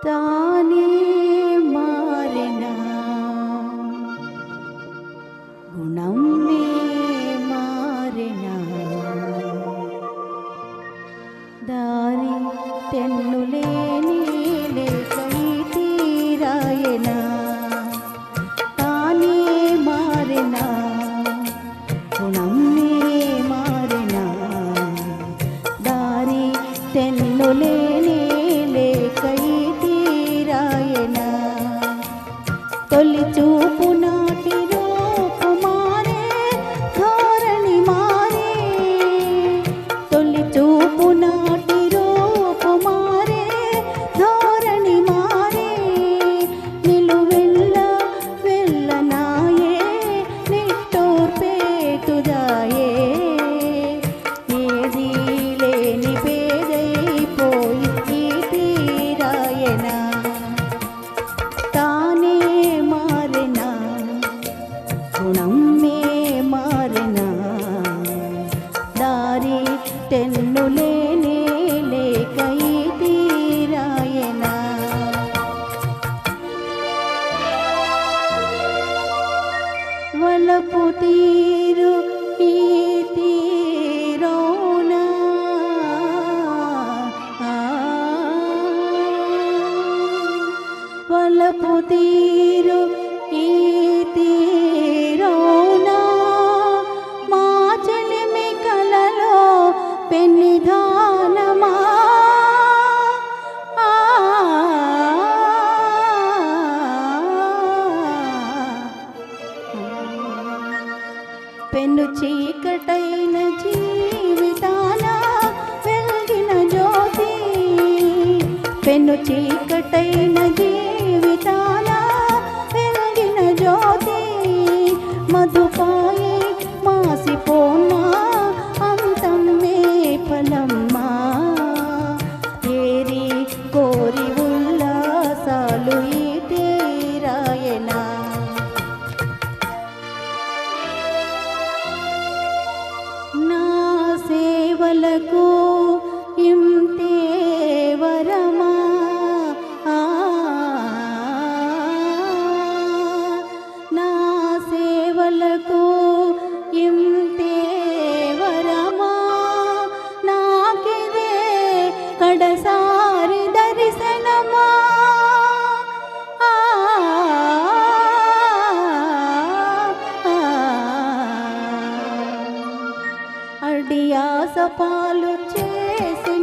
తానే మారెనా గుణమే మారెనా దారి తెన్నులేని లేకై తీరాయనా తానే మారెనా గుణమే మారెనా దారి తెన్నులేని లేకై తీరాయనా తొలి చూపు నాటి రూపు మారే ధోరణి మారే తొలి చూపు నాటి రూపు మారే ధోరణి మారే నిలువెల్ల వెళ్ళనాయే నిట్టూర్పే తుదాయే ఏదీ లేని పేదైపోయి ఈ తీరాయనా తానే మారెనా గుణమే మారెనా దారి తెన్నులేనే లేకై తీరాయనా వలపు తీరు ఈ తీరోనా వలపు తీరు ఈ తీరోనా మా చెలిమి కలలో పెన్నిధానమా పెన్ను చీకటైన జీవితాన వెలిగిన జ్యోతి పెన్ను చీకటైన జీవితాన వెలిగిన జ్యోతి మధుపాయి మాసిపోనా అంతమ్మే ఫలమ్మా ఏరి కోరి ఉల్లాసాలు ఈ తీరాయనా నా సేవలకు ఇంతే వరమా నా సేవలకు ఇంతే వరమా నాకిదే కడసారి దర్శనమా అడియాస పాలు చేసి